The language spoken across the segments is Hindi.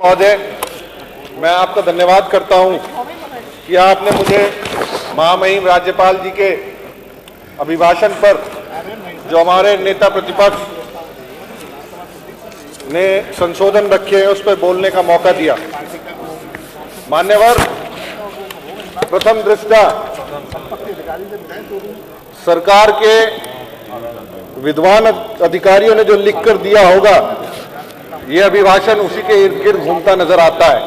महोदय, मैं आपका धन्यवाद करता हूं कि आपने मुझे महामहिम राज्यपाल जी के अभिभाषण पर जो हमारे नेता प्रतिपक्ष ने संशोधन रखे हैं उस पर बोलने का मौका दिया। मान्यवर, प्रथम दृष्टया सरकार के विद्वान अधिकारियों ने जो लिखकर दिया होगा, यह अभिभाषण उसी के इर्द गिर्द घूमता नजर आता है।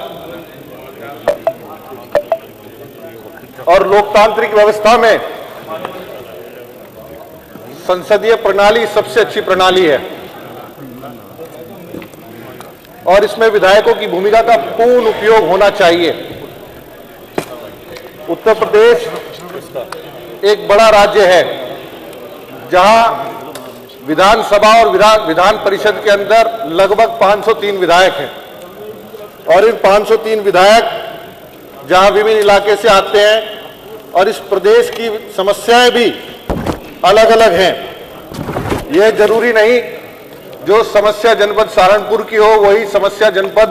और लोकतांत्रिक व्यवस्था में संसदीय प्रणाली सबसे अच्छी प्रणाली है और इसमें विधायकों की भूमिका का पूर्ण उपयोग होना चाहिए। उत्तर प्रदेश एक बड़ा राज्य है जहां विधानसभा और विधान परिषद के अंदर लगभग 503 विधायक हैं और इन 503 विधायक जहां विभिन्न इलाके से आते हैं और इस प्रदेश की समस्याएं भी अलग अलग हैं। यह जरूरी नहीं जो समस्या जनपद सहारनपुर की हो वही समस्या जनपद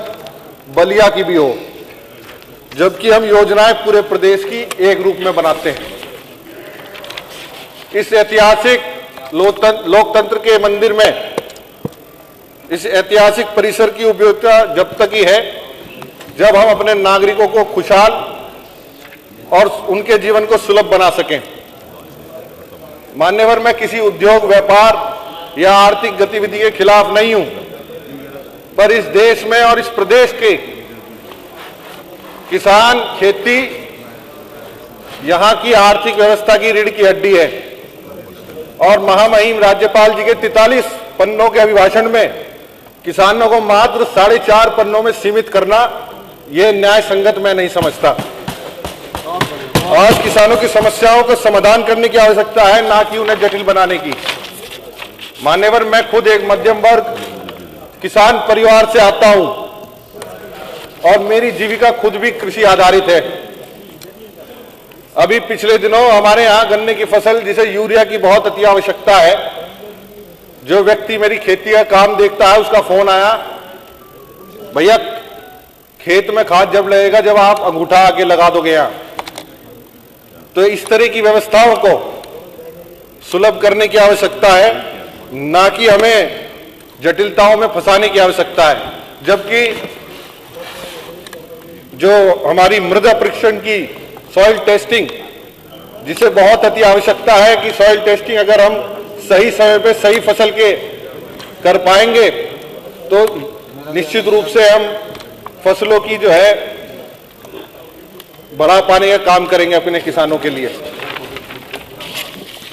बलिया की भी हो, जबकि हम योजनाएं पूरे प्रदेश की एक रूप में बनाते हैं। इस ऐतिहासिक लोकतंत्र के मंदिर में, इस ऐतिहासिक परिसर की उपयोगिता जब तक ही है जब हम अपने नागरिकों को खुशहाल और उनके जीवन को सुलभ बना सकें। मान्यवर, मैं किसी उद्योग, व्यापार या आर्थिक गतिविधि के खिलाफ नहीं हूं, पर इस देश में और इस प्रदेश के किसान, खेती यहां की आर्थिक व्यवस्था की रीढ़ की हड्डी है और महामहिम राज्यपाल जी के 43 पन्नों के अभिभाषण में किसानों को मात्र 4.5 पन्नों में सीमित करना यह न्याय संगत मैं नहीं समझता। आज किसानों की समस्याओं का समाधान करने की आवश्यकता है, ना कि उन्हें जटिल बनाने की। मान्यवर, मैं खुद एक मध्यम वर्ग किसान परिवार से आता हूं और मेरी जीविका खुद भी कृषि आधारित है। अभी पिछले दिनों हमारे यहां गन्ने की फसल, जिसे यूरिया की बहुत अति आवश्यकता है, जो व्यक्ति मेरी खेती का काम देखता है उसका फोन आया, भैया खेत में खाद जब लगेगा जब आप अंगूठा आके लगा दोगे यहां। तो इस तरह की व्यवस्थाओं को सुलभ करने की आवश्यकता है, ना कि हमें जटिलताओं में फंसाने की आवश्यकता है। जबकि जो हमारी मृदा परीक्षण की सॉइल टेस्टिंग, जिसे बहुत अति आवश्यकता है कि सॉइल टेस्टिंग अगर हम सही समय पे सही फसल के कर पाएंगे तो निश्चित रूप से हम फसलों की जो है बढ़ा पाने का काम करेंगे अपने किसानों के लिए।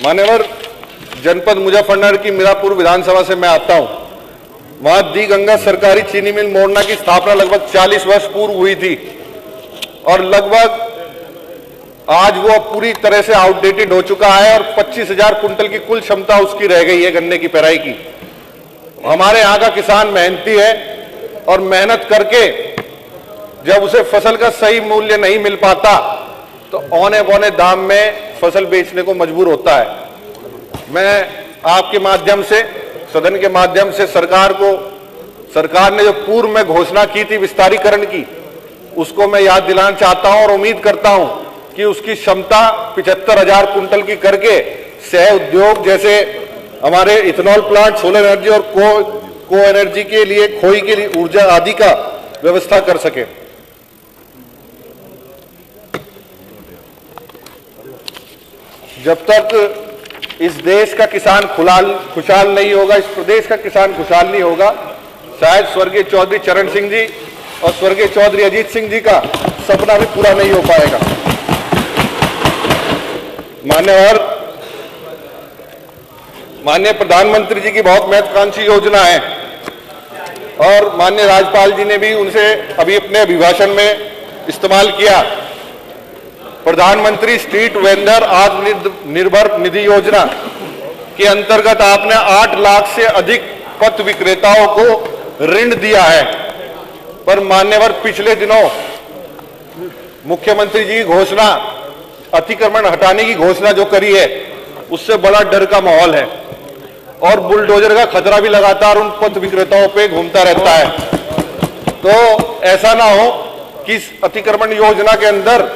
मान्यवर, जनपद मुजफ्फरनगर की मीरापुर विधानसभा से मैं आता हूं। वहां दी गंगा सरकारी चीनी मिल मोड़ना की स्थापना लगभग 40 वर्ष पूर्व हुई थी और लगभग आज वो पूरी तरह से आउटडेटेड हो चुका है और 25,000 कुंटल की कुल क्षमता उसकी रह गई है गन्ने की पेराई की। हमारे यहाँ का किसान मेहनती है और मेहनत करके जब उसे फसल का सही मूल्य नहीं मिल पाता तो औने पौने दाम में फसल बेचने को मजबूर होता है। मैं आपके माध्यम से, सदन के माध्यम से सरकार ने जो पूर्व में घोषणा की थी विस्तारीकरण की, उसको मैं याद दिलाना चाहता हूं और उम्मीद करता हूं कि उसकी क्षमता 75,000 कुंटल की करके सह उद्योग जैसे हमारे इथेनॉल प्लांट, सोलर एनर्जी और को एनर्जी के लिए खोई के लिए ऊर्जा आदि का व्यवस्था कर सके। जब तक इस देश का किसान खुशहाल नहीं होगा, इस प्रदेश का किसान खुशहाल नहीं होगा, शायद स्वर्गीय चौधरी चरण सिंह जी और स्वर्गीय चौधरी अजीत सिंह जी का सपना भी पूरा नहीं हो पाएगा। माननीय प्रधानमंत्री जी की बहुत महत्वाकांक्षी योजना है और माननीय राज्यपाल जी ने भी उनसे अभी अपने अभिभाषण में इस्तेमाल किया। प्रधानमंत्री स्ट्रीट वेंडर आत्मनिर्भर निधि योजना के अंतर्गत आपने 8 लाख से अधिक पथ विक्रेताओं को ऋण दिया है, पर मान्यवर पिछले दिनों मुख्यमंत्री जी की घोषणा, अतिक्रमण हटाने की घोषणा जो करी है, उससे बड़ा डर का माहौल है और बुलडोजर का खतरा भी लगातार उन पथ विक्रेताओं पे घूमता रहता है। तो ऐसा ना हो कि इस अतिक्रमण योजना के अंदर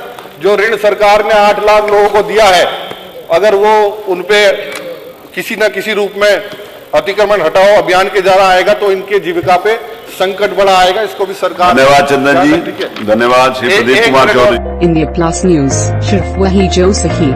जो ऋण सरकार ने 8 लाख लोगों को दिया है, अगर वो उनपे किसी न किसी रूप में अतिक्रमण हटाओ अभियान के द्वारा आएगा तो इनके जीविका पे संकट बड़ा आएगा। इसको भी सरकार। धन्यवाद चंदन जी, धन्यवाद Shri Pradeep Kumar Chaudhary. India plus news, सिर्फ वही जो सही।